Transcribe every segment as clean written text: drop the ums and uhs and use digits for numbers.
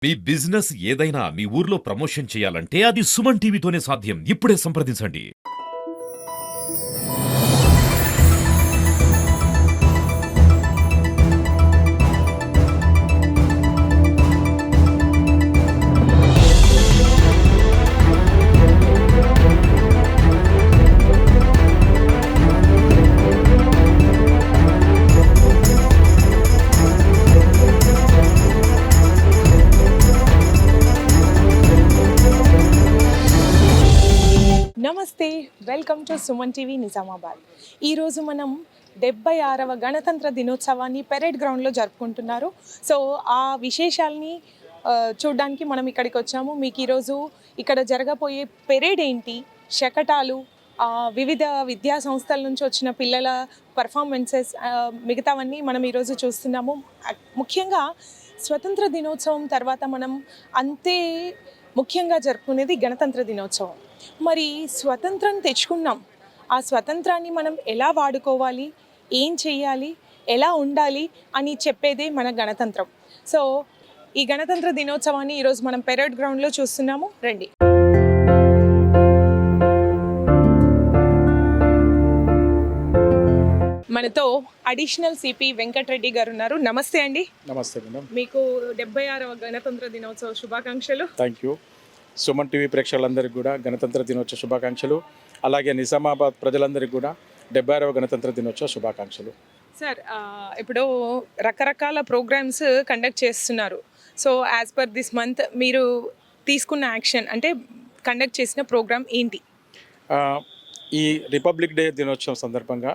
మీ business ఏదైనా మీ ఊర్లో promotion చేయాలంటే అది సుమన్ టీవీతోనే సాధ్యం. ఇప్పుడే సంప్రదించండి. నమస్తే, welcome to Suman TV Nizamabad. ఈరోజు మనం 76వ గణతంత్ర దినోత్సవాన్ని పెరేడ్ గ్రౌండ్లో జరుపుకుంటున్నారు. సో ఆ విశేషాలని చూడడానికి మనం ఇక్కడికి వచ్చాము. మీకు ఈరోజు ఇక్కడ జరగబోయే పెరేడ్ ఏంటి, శకటాలు, వివిధ విద్యా సంస్థల నుంచి వచ్చిన పిల్లల పర్ఫార్మెన్సెస్, మిగతావన్నీ మనం ఈరోజు చూస్తున్నాము. ముఖ్యంగా స్వతంత్ర దినోత్సవం తర్వాత మనం అంతే ముఖ్యంగా జరుపుకునేది గణతంత్ర దినోత్సవం. మరి స్వతంత్రం తెచ్చుకున్నాం, ఆ స్వతంత్రాన్ని మనం ఎలా వాడుకోవాలి, ఏం చేయాలి, ఎలా ఉండాలి అని చెప్పేదే మన గణతంత్రం. సో ఈ గణతంత్ర దినోత్సవాన్ని ఈరోజు మనం పెరేడ్ గ్రౌండ్లో చూస్తున్నాము. రండి. మనతో అడిషనల్ సిపి వెంకటరెడ్డి గారు ఉన్నారు. నమస్తే అండి. నమస్తే మేడం. మీకు 76వ గణతంత్ర దినోత్సవ శుభాకాంక్షలు. Thank you. సుమన్ టీవీ ప్రేక్షకులందరికీ కూడా గణతంత్ర దినోత్సవ శుభాకాంక్షలు. అలాగే నిజామాబాద్ ప్రజలందరికీ కూడా 76వ గణతంత్ర దినోత్సవ శుభాకాంక్షలు. సార్, ఇప్పుడు రకరకాల ప్రోగ్రామ్స్ కండక్ట్ చేస్తున్నారు. So as per this month మీరు తీసుకున్న యాక్షన్ అంటే కండక్ట్ చేసిన ప్రోగ్రామ్ ఏంటి? ఈ రిపబ్లిక్ డే దినోత్సవం సందర్భంగా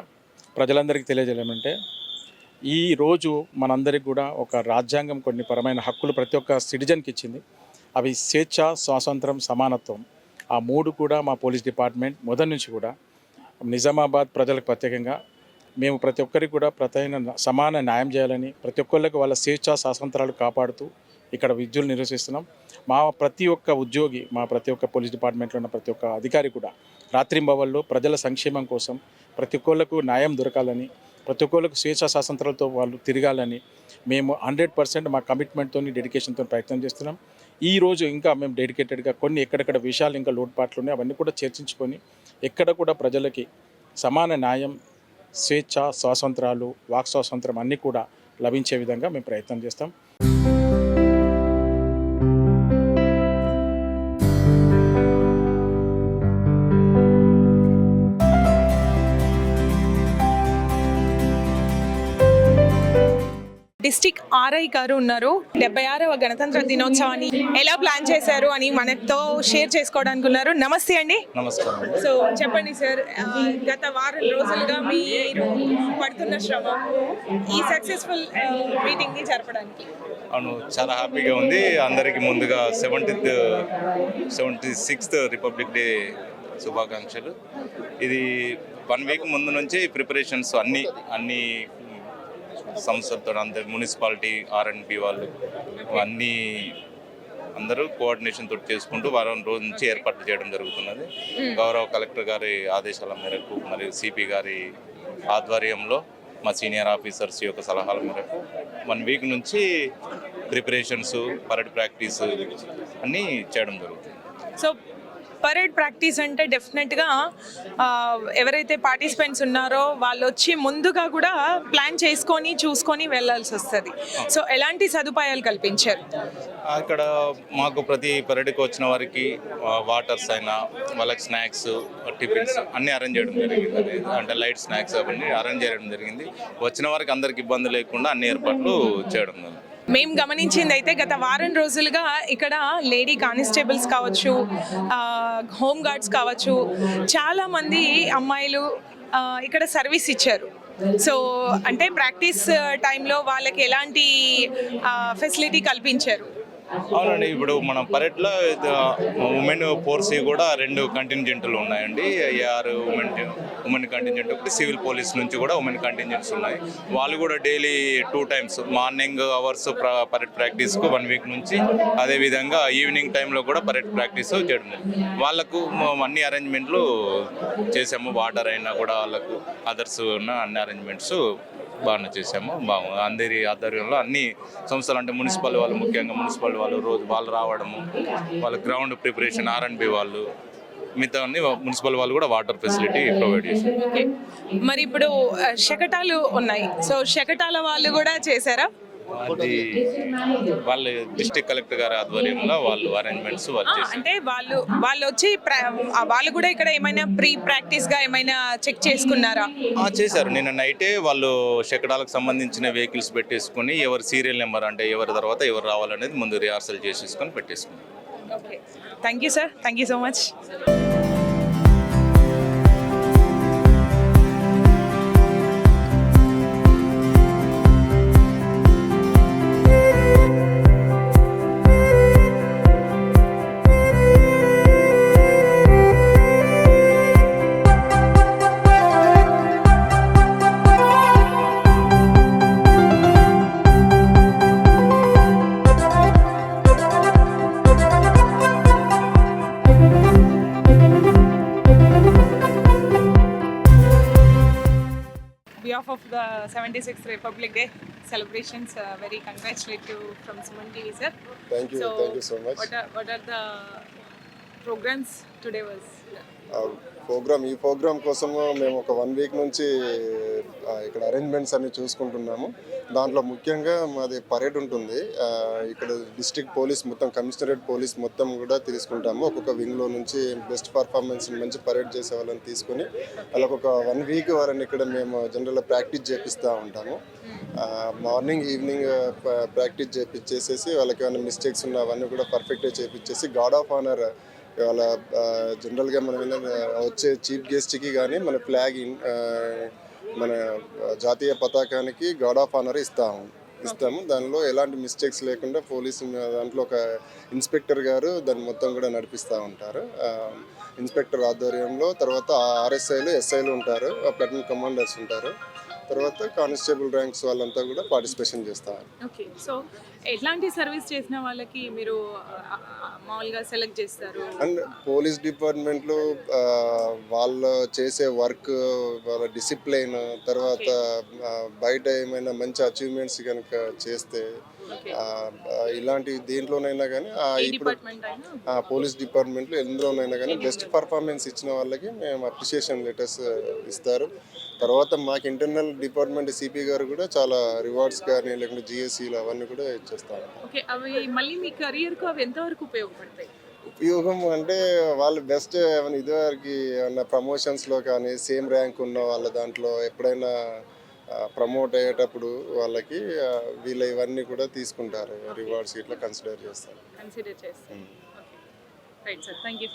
ప్రజలందరికీ తెలియజేయలేమంటే, ఈ రోజు మనందరికీ కూడా ఒక రాజ్యాంగం కొన్ని పరమైన హక్కులు ప్రతి ఒక్క సిటిజన్కి ఇచ్చింది. అవి స్వేచ్ఛ, స్వాతంత్రం, సమానత్వం. ఆ మూడు కూడా మా పోలీస్ డిపార్ట్మెంట్ మొదటి నుంచి కూడా నిజామాబాద్ ప్రజలకు ప్రత్యేకంగా మేము ప్రతి ఒక్కరికి కూడా సమాన న్యాయం చేయాలని, ప్రతి ఒక్కరికి వాళ్ళ స్వేచ్ఛ స్వాతంత్రాలు కాపాడుతూ ఇక్కడ విధులు నిర్వహిస్తున్నాం. మా ప్రతి ఒక్క ఉద్యోగి, మా ప్రతి ఒక్క పోలీస్ డిపార్ట్మెంట్లో ఉన్న ప్రతి ఒక్క అధికారి కూడా రాత్రింబవళ్ళు ప్రజల సంక్షేమం కోసం ప్రతి ఒక్కళ్ళకు న్యాయం దొరకాలని, ప్రతి ఒక్కళ్ళకు స్వేచ్ఛ స్వాతంత్రాలతో వాళ్ళు తిరగాలని మేము 100% మా కమిట్మెంట్తో, డెడికేషన్తో ప్రయత్నం చేస్తున్నాం. ఈరోజు ఇంకా మేము డెడికేటెడ్గా కొన్ని ఎక్కడెక్కడ విషయాలు ఇంకా లోటుపాట్లు ఉన్నాయి, అవన్నీ కూడా చర్చించుకొని ఎక్కడ కూడా ప్రజలకి సమాన న్యాయం, స్వేచ్ఛ, స్వాతంత్రాలు, వాక్ స్వాతంత్రం అన్నీ కూడా లభించే విధంగా మేము ప్రయత్నం చేస్తాం. డిస్ట్రిక్ట్ ఆర్ఐ గారు ఉన్నారు. 76వ గణతంత్ర దినోత్సవాన్ని ఎలా ప్లాన్ చేశారు అని మనతో షేర్ చేసుకోవడానికి ఉన్నారు. నమస్తే అండి. నమస్కారం. సో చెప్పండి సార్, గత వారం రోజులుగా మీరు పడుతున్న శ్రమ ఈ సక్సెస్ఫుల్ మీటింగ్ని జరపడానికి. అవును, చాలా హ్యాపీగా ఉంది. అందరికీ ముందుగా 76th రిపబ్లిక్ డే శుభాకాంక్షలు. ఇది 1 వీక్ ముందు నుంచి ప్రిపరేషన్స్ అన్ని సంస్థలతో, అందరు మున్సిపాలిటీ, ఆర్ఎండ్బి వాళ్ళు అందరూ కోఆర్డినేషన్ తోటి చేసుకుంటూ వారం రోజు నుంచి ఏర్పాట్లు చేయడం జరుగుతున్నది. గౌరవ కలెక్టర్ గారి ఆదేశాల మేరకు మరియు సిపి గారి ఆధ్వర్యంలో మా సీనియర్ ఆఫీసర్స్ యొక్క సలహాల మేరకు 1 వీక్ నుంచి ప్రిపరేషన్స్, పరేడ్ ప్రాక్టీస్ అన్నీ చేయడం జరుగుతుంది. సో పరేడ్ ప్రాక్టీస్ అంటే డెఫినెట్గా ఎవరైతే పార్టిసిపెంట్స్ ఉన్నారో వాళ్ళు వచ్చి ముందుగా కూడా ప్లాన్ చేసుకొని చూసుకొని వెళ్ళాల్సి వస్తుంది. సో ఎలాంటి సదుపాయాలు కల్పించారు? అక్కడ మాకు ప్రతి పరేడ్కి వచ్చిన వారికి వాటర్స్ అయినా, వాళ్ళకి స్నాక్స్, టిఫిన్స్ అన్నీ అరేంజ్ చేయడం జరిగింది. అంటే లైట్ స్నాక్స్ అవన్నీ అరేంజ్ చేయడం జరిగింది. వచ్చిన వారికి అందరికి ఇబ్బంది లేకుండా అన్ని ఏర్పాట్లు చేయడం జరిగింది. మేము గమనించింది అయితే గత వారం రోజులుగా ఇక్కడ లేడీ కానిస్టేబుల్స్ కావచ్చు, హోమ్ గార్డ్స్ కావచ్చు, చాలామంది అమ్మాయిలు ఇక్కడ సర్వీస్ ఇచ్చారు. సో అంటే ప్రాక్టీస్ టైంలో వాళ్ళకి ఎలాంటి ఫెసిలిటీ కల్పించారు? అవునండి, ఇప్పుడు మన పరేడ్లో ఉమెన్ ఫోర్స్ కూడా 2 కంటింజెంట్లు ఉన్నాయండి. ఏఆర్ ఉమెన్ కంటింజెంట్, ఒకటి సివిల్ పోలీస్ నుంచి కూడా ఉమెన్ కంటింజెంట్స్ ఉన్నాయి. వాళ్ళు కూడా daily 2 times morning hours parade ప్రాక్టీస్కు 1 వీక్ నుంచి, అదేవిధంగా ఈవినింగ్ టైంలో కూడా పరేడ్ ప్రాక్టీస్ చేయడం. వాళ్ళకు అన్ని అరేంజ్మెంట్లు చేసాము. వాటర్ అయినా కూడా వాళ్ళకు అదర్స్ ఉన్న అన్ని అరేంజ్మెంట్స్ బాగానే చేసాము. బాగుంది. అందరి ఆధ్వర్యంలో అన్ని సంస్థలు అంటే మున్సిపల్ వాళ్ళు, ముఖ్యంగా మున్సిపల్ వాళ్ళు రోజు వాళ్ళు రావడము, వాళ్ళ గ్రౌండ్ ప్రిపరేషన్, R&B వాళ్ళు, మిగతా అన్ని మున్సిపల్ వాళ్ళు కూడా వాటర్ ఫెసిలిటీ ప్రొవైడ్ చేశారు. ఓకే. మరి ఇప్పుడు శకటాలు ఉన్నాయి, సో శకటాల వాళ్ళు కూడా చేశారా? అది వాళ్ళ డిస్ట్రిక్ట్ కలెక్టర్ గారి ఆధ్వర్యంలో వాళ్ళు అరేంజ్మెంట్స్ వాళ్ళు చేశారు. అంటే వాళ్ళు వచ్చి వాళ్ళు కూడా ఇక్కడ ఏమైనా ప్రీ ప్రాక్టీస్ గా ఏమైనా చెక్ చేసుకున్నారా? చేశారు. నిన్న నైటే వాళ్ళు శకటాలకు సంబంధించిన వెహికల్స్ పెట్టేసుకుని ఎవరి సీరియల్ నెంబర్ అంటే ఎవరి తర్వాత ఎవరు రావాలనేది ముందు రిహార్సల్ చేసేసుకొని పెట్టేసుకున్నారు. Okay, thank you sir, thank you so much. Behalf of the 76th Republic Day celebrations, very congratulative from Suman TV, sir. Thank you so much. What are the programs today was? ఈ programme కోసము మేము ఒక 1 week నుంచి ఇక్కడ arrangements అన్ని చూసుకుంటున్నాము. దాంట్లో ముఖ్యంగా మాది పరేడ్ ఉంటుంది. ఇక్కడ డిస్ట్రిక్ట్ పోలీస్ మొత్తం, కమిషనరేట్ పోలీస్ మొత్తం కూడా తీసుకుంటాము. ఒక్కొక్క వింగ్లో నుంచి బెస్ట్ పర్ఫార్మెన్స్ మంచి పరేడ్ చేసే వాళ్ళని తీసుకొని వాళ్ళకి ఒక 1 వీక్ వారిని ఇక్కడ మేము జనరల్గా ప్రాక్టీస్ చేపిస్తూ ఉంటాము. మార్నింగ్ ఈవినింగ్ ప్రాక్టీస్ చేసేసి వాళ్ళకి ఏమైనా మిస్టేక్స్ ఉన్న అవన్నీ కూడా పర్ఫెక్ట్గా చేపించేసి గార్డ్ ఆఫ్ ఆనర్ ఇవాళ జనరల్గా మనం వచ్చే చీఫ్ గెస్ట్కి కానీ మన ఫ్లాగ్ మన జాతీయ పతాకానికి గార్డ్ ఆఫ్ ఆనర్ ఇస్తాము. దానిలో ఎలాంటి మిస్టేక్స్ లేకుండా పోలీసు దాంట్లో ఒక ఇన్స్పెక్టర్ గారు దాన్ని మొత్తం కూడా నడిపిస్తూ ఉంటారు. ఇన్స్పెక్టర్ ఆధ్వర్యంలో తర్వాత RSIలు, SIలు ఉంటారు, ప్లాటూన్ కమాండర్స్ ఉంటారు, తర్వాత కానిస్టేబుల్ ర్యాంక్స్ వాళ్ళంతా కూడా పార్టిసిపేషన్ చేస్తారు. ఓకే, సో ఎట్లాంటి సర్వీస్ చేసిన వాళ్ళకి మీరు మామూలుగా సెలెక్ట్ చేస్తారు? అండ్ పోలీస్ డిపార్ట్మెంట్లో వాళ్ళు చేసే వర్క్, వాళ్ళ డిసిప్లైన్, తర్వాత బయట ఏమైనా మంచి అచీవ్మెంట్స్ కనుక చేస్తే ఇలాంటి దేంట్లోనైనా కానీ ఇప్పుడు పోలీస్ డిపార్ట్మెంట్లో ఎందులోనైనా కానీ బెస్ట్ పర్ఫార్మెన్స్ ఇచ్చిన వాళ్ళకి మేము అప్రిషియేషన్ లెటర్స్ ఇస్తారు. తర్వాత మాకు ఇంటర్నల్ డిపార్ట్మెంట్ CP గారు కూడా చాలా రివార్డ్స్ కానీ లేకుంటే GSCలు అవన్నీ కూడా ఇచ్చేస్తారు. ఓకే, అవి మళ్ళీ మీ కెరియర్కు అవి ఎంతవరకు ఉపయోగపడతాయి? ఉపయోగం అంటే వాళ్ళు బెస్ట్ ఏమైనా ఇదివరకు ఏమన్నా ప్రమోషన్స్లో కానీ సేమ్ ర్యాంక్ ఉన్న వాళ్ళ దాంట్లో ఎప్పుడైనా ప్రమోట్ అయ్యేటప్పుడు వాళ్ళకి వీళ్ళ ఇవన్నీ కూడా తీసుకుంటారు, రివార్డ్స్ ఇట్లా కన్సిడర్ చేస్తారు. Okay, right sir, thank you.